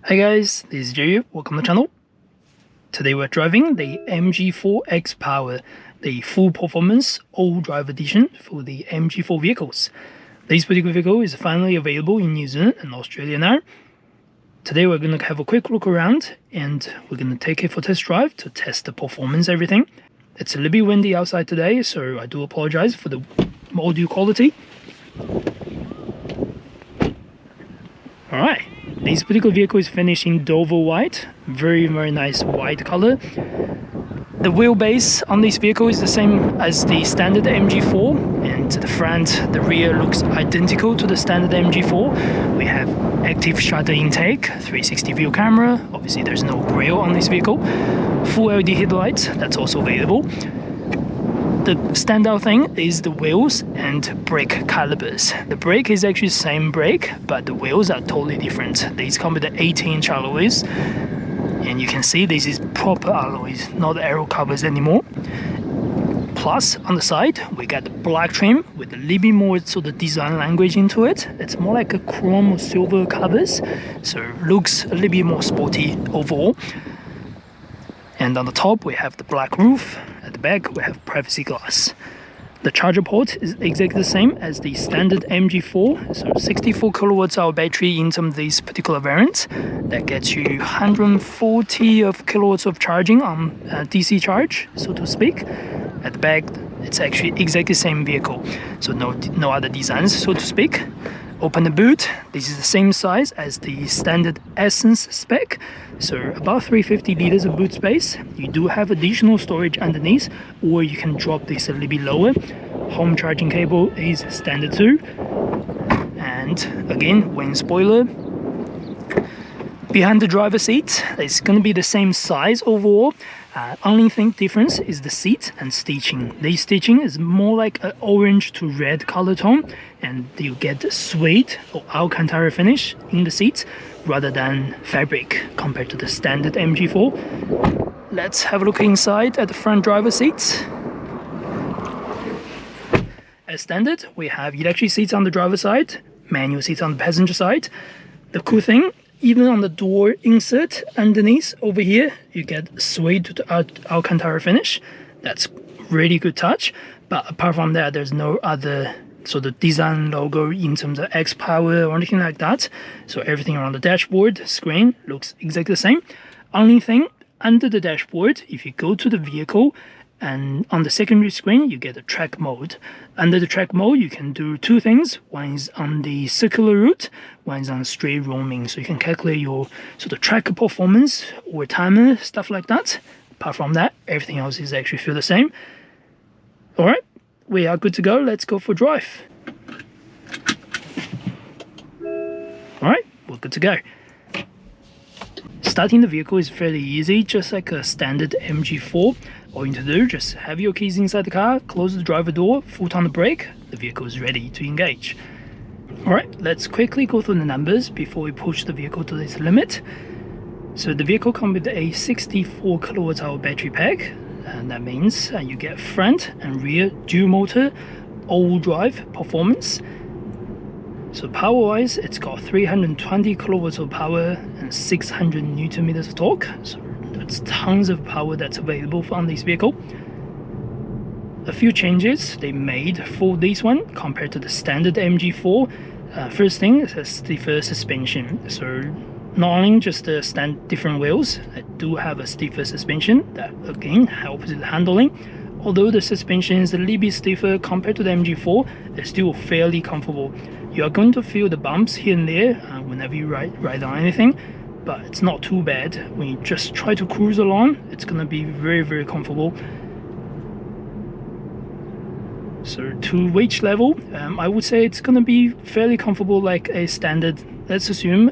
Hi guys, this is Jerry, welcome to the channel. Today we're driving the MG4 XPower, the full performance all-drive edition for the MG4 vehicles. This particular vehicle is finally available in New Zealand and Australia now. Today we're going to have a quick look around and we're going to take it for test drive to test the performance, everything. It's a little bit windy outside today, so I do apologize for the audio quality. Alright. This particular vehicle is finished in Dover white, very nice white color. The wheelbase on this vehicle is the same as the standard MG4, and the front, the rear looks identical to the standard MG4. We have active shutter intake, 360 view camera, obviously there's no grille on this vehicle. Full LED headlights, that's also available. The standout thing is the wheels and brake calipers. The brake is actually the same brake, but the wheels are totally different. These come with the 18-inch alloys, and you can see this is proper alloys, not aero covers anymore. Plus, on the side, we got the black trim with a little bit more sort of design language into it. It's more like a chrome or silver covers, so it looks a little bit more sporty overall. And on the top, we have the black roof. At the back, we have privacy glass. The charger port is exactly the same as the standard MG4, so 64 kilowatts hour battery in some of these particular variants. That gets you 140 kilowatts of charging on DC charge, so to speak. At the back, it's actually exactly the same vehicle, so no other designs, so to speak. Open the boot. This is the same size as the standard Essence spec, so about 350 liters of boot space. You do have additional storage underneath, or you can drop this a little bit lower. Home charging cable is standard too, and again, wind spoiler. Behind the driver's seat, it's going to be the same size overall. Only thing difference is the seat and stitching. The stitching is more like an orange to red color tone, and you get suede or Alcantara finish in the seats rather than fabric compared to the standard MG4. Let's have a look inside at the front driver's seats. As standard, we have electric seats on the driver's side, manual seats on the passenger side. The cool thing, even on the door insert underneath over here, you get suede to Alcantara finish. That's really good touch. But apart from that, there's no other sort of design logo in terms of X-Power or anything like that. So everything around the dashboard screen looks exactly the same. Only thing, under the dashboard, if you go to the vehicle, and on the secondary screen, you get a track mode. Under the track mode, you can do two things. One is on the circular route, one is on straight roaming. So you can calculate your sort of track performance or timer, stuff like that. Apart from that, everything else is actually feel the same. All right, we are good to go. Let's go for a drive. All right, we're good to go. Starting the vehicle is fairly easy, just like a standard MG4. All you need to do, just have your keys inside the car, close the driver door, foot on the brake, the vehicle is ready to engage. Alright, let's quickly go through the numbers before we push the vehicle to its limit. So the vehicle comes with a 64 kilowatt hour battery pack, and that means you get front and rear dual motor all drive performance. So power wise, it's got 320 kilowatts of power and 600 newton meters of torque. So that's tons of power that's available on this vehicle. A few changes they made for this one compared to the standard MG4. First thing is a stiffer suspension. So not only just the different wheels, I do have a stiffer suspension that again helps with handling. Although the suspension is a little bit stiffer compared to the MG4, it's still fairly comfortable. You are going to feel the bumps here and there whenever you ride on anything, but it's not too bad. When you just try to cruise along, it's going to be very comfortable. So to weight level, I would say it's going to be fairly comfortable like a standard, let's assume,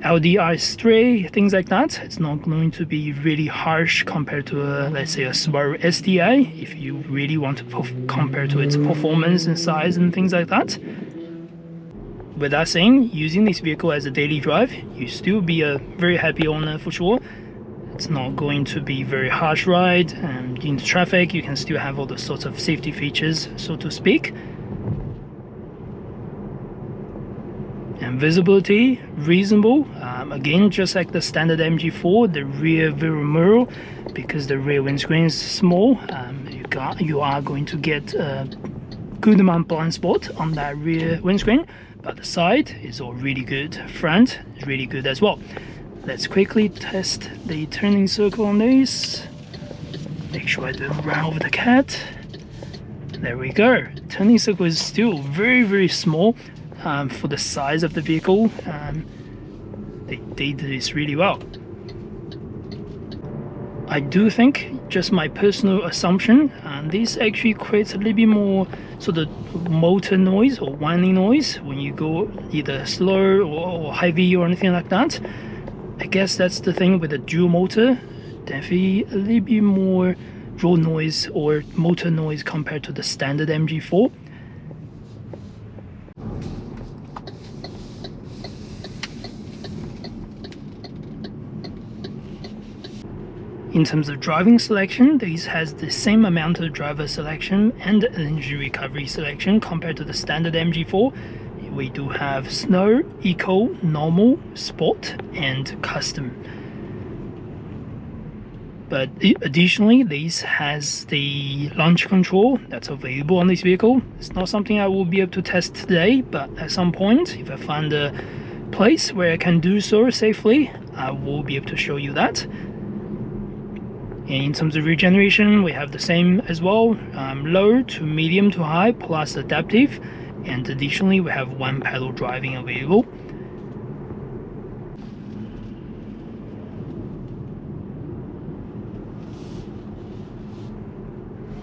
Audi RS3, things like that. It's not going to be really harsh compared to let's say a Subaru STI, if you really want to compare to its performance and size and things like that. With that saying, using this vehicle as a daily drive, you still be a very happy owner for sure. It's not going to be very harsh ride, and in traffic you can still have all the sorts of safety features, so to speak. And visibility, reasonable. Again, just like the standard MG4, the rear view mirror, because the rear windscreen is small, you are going to get a good amount of blind spot on that rear windscreen, but the side is all really good. Front is really good as well. Let's quickly test the turning circle on this. Make sure I don't run over the cat. There we go. Turning circle is still very small for the size of the vehicle. They did this really well. I do think, just my personal assumption, this actually creates a little bit more sort of motor noise or whining noise when you go either slow or heavy or anything like that. I guess that's the thing with the dual motor. Definitely a little bit more road noise or motor noise compared to the standard MG4. In terms of driving selection, this has the same amount of driver selection and engine recovery selection compared to the standard MG4. We do have Snow, Eco, Normal, Sport and Custom. But additionally, this has the launch control that's available on this vehicle. It's not something I will be able to test today, but at some point, if I find a place where I can do so safely, I will be able to show you that. And in terms of regeneration, we have the same as well, low to medium to high plus adaptive, and additionally we have one pedal driving available.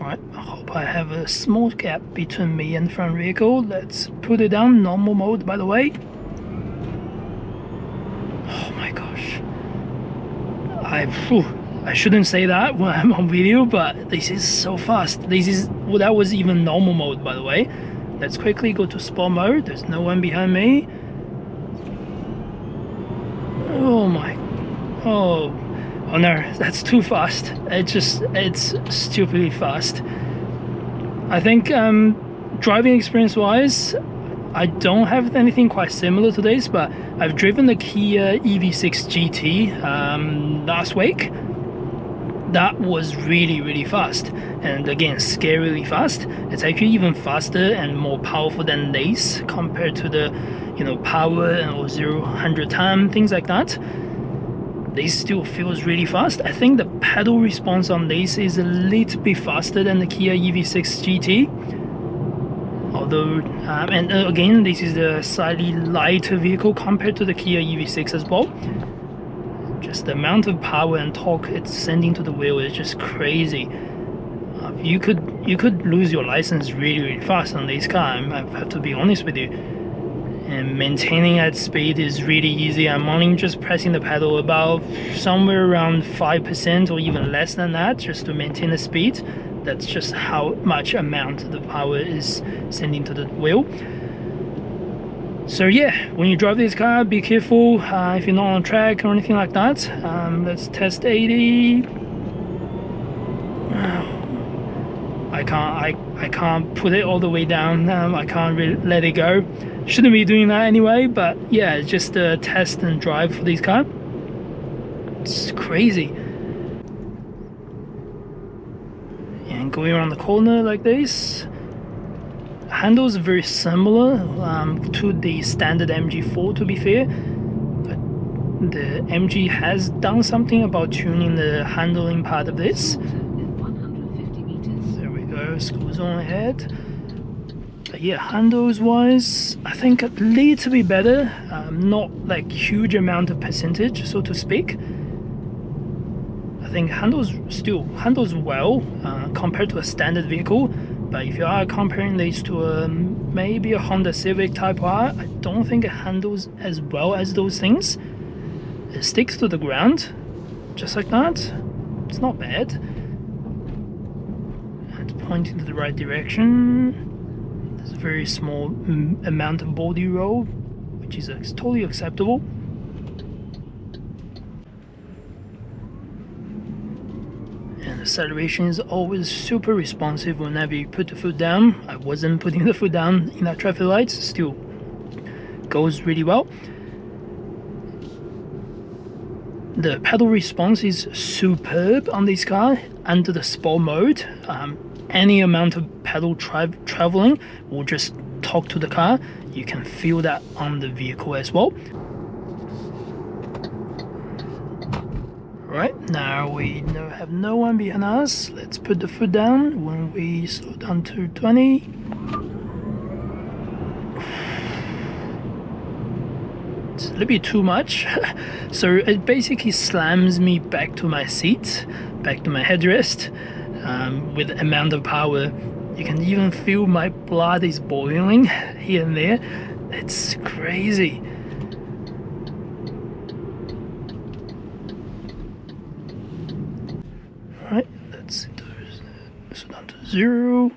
Alright, I hope I have a small gap between me and the front vehicle. Let's put it down, normal mode by the way. Oh my gosh. I shouldn't say that when I'm on video, but this is so fast. That was even normal mode by the way. Let's quickly go to sport mode. There's no one behind me. Oh no, that's too fast. It's stupidly fast. I think driving experience wise, I don't have anything quite similar to this, but I've driven the Kia EV6 GT last week. That was really fast, and again scarily fast. It's actually even faster and more powerful than this compared to the power or 0-100 time, things like that. This still feels really fast. I think the pedal response on this is a little bit faster than the Kia EV6 GT, although and again this is a slightly lighter vehicle compared to the Kia EV6 as well. Just the amount of power and torque it's sending to the wheel is just crazy. You could lose your license really fast on this car, I have to be honest with you. And maintaining that speed is really easy. I'm only just pressing the pedal about somewhere around 5% or even less than that just to maintain the speed. That's just how much amount the power is sending to the wheel. So yeah, when you drive this car, be careful if you're not on track or anything like that. Let's test 80. I can't put it all the way down. I can't really let it go. Shouldn't be doing that anyway, but yeah, it's just a test and drive for this car. It's crazy. And going around the corner like this. Handles are very similar to the standard MG4 to be fair, but the MG has done something about tuning the handling part of this. There we go, school's on ahead. But yeah, handles wise, I think a little bit better, not like huge amount of percentage so to speak. I think handles well compared to a standard vehicle. But if you are comparing these to maybe a Honda Civic Type R, I don't think it handles as well as those things. It sticks to the ground, just like that. It's not bad. It's pointing to the right direction. There's a very small amount of body roll, which is totally acceptable. Acceleration is always super responsive whenever you put the foot down. I wasn't putting the foot down in that traffic lights, still goes really well. The pedal response is superb on this car under the sport mode. Any amount of pedal traveling will just talk to the car. You can feel that on the vehicle as well. Right, now we have no one behind us. Let's put the foot down when we slow down to 20. It's a little bit too much. So it basically slams me back to my seat, back to my headrest, with the amount of power. You can even feel my blood is boiling here and there. It's crazy. Right, let's slow down to 0.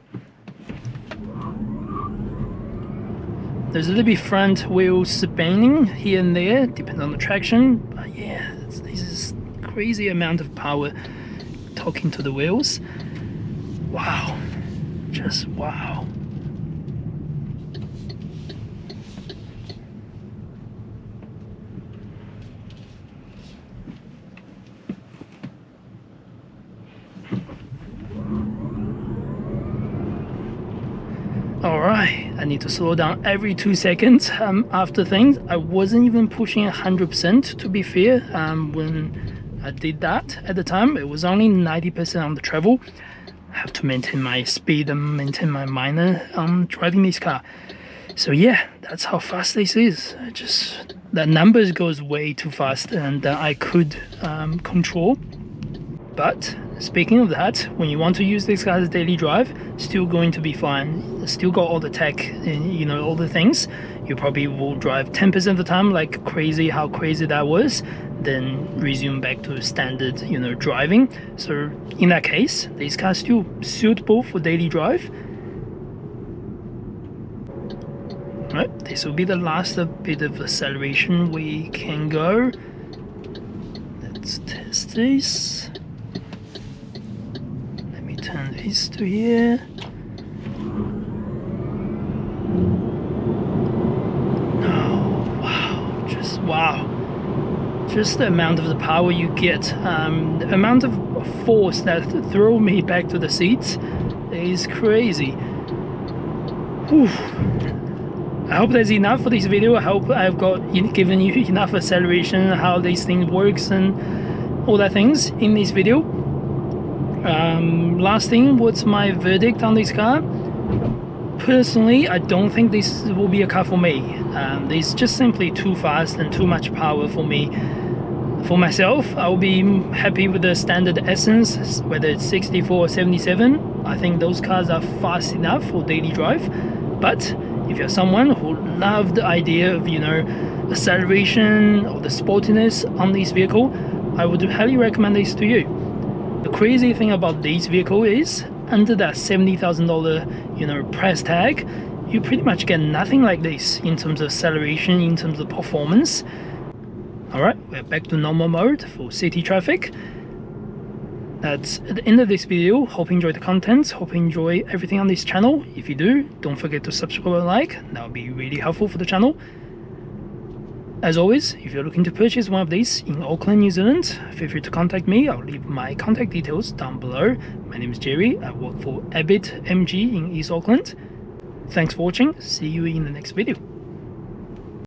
There's a little bit front wheel spinning here and there, depending on the traction. But yeah, this is crazy amount of power talking to the wheels. Wow, just wow. Alright, I need to slow down every 2 seconds after things. I wasn't even pushing 100% to be fair when I did that at the time. It was only 90% on the travel. I have to maintain my speed and maintain my minor driving this car. So yeah, that's how fast this is. The numbers goes way too fast and I could control. But speaking of that, when you want to use this car as daily drive, still going to be fine. Still got all the tech and you know all the things. You probably will drive 10% of the time like crazy, how crazy that was, then resume back to standard, you know, driving. So in that case, this car is still suitable for daily drive. Right, this will be the last bit of acceleration we can go. Let's test this. Turn this to here. Oh wow, just the amount of the power you get, the amount of force that throw me back to the seats is crazy. Whew. I hope that's enough for this video. I hope I've given you enough acceleration, how this thing works and all that things in this video. Last thing, what's my verdict on this car? Personally, I don't think this will be a car for me. It's just simply too fast and too much power for me. For myself, I'll be happy with the standard Essence, whether it's 64 or 77. I think those cars are fast enough for daily drive. But if you're someone who loves the idea of, you know, acceleration or the sportiness on this vehicle, I would highly recommend this to you. The crazy thing about this vehicle is, under that $70,000, you know, price tag, you pretty much get nothing like this in terms of acceleration, in terms of performance. Alright, we're back to normal mode for city traffic. That's at the end of this video. Hope you enjoyed the content, hope you enjoy everything on this channel. If you do, don't forget to subscribe and like, that would be really helpful for the channel. As always, if you're looking to purchase one of these in Auckland, New Zealand, feel free to contact me. I'll leave my contact details down below. My name is Jerry. I work for Ebbett MG in East Auckland. Thanks for watching. See you in the next video.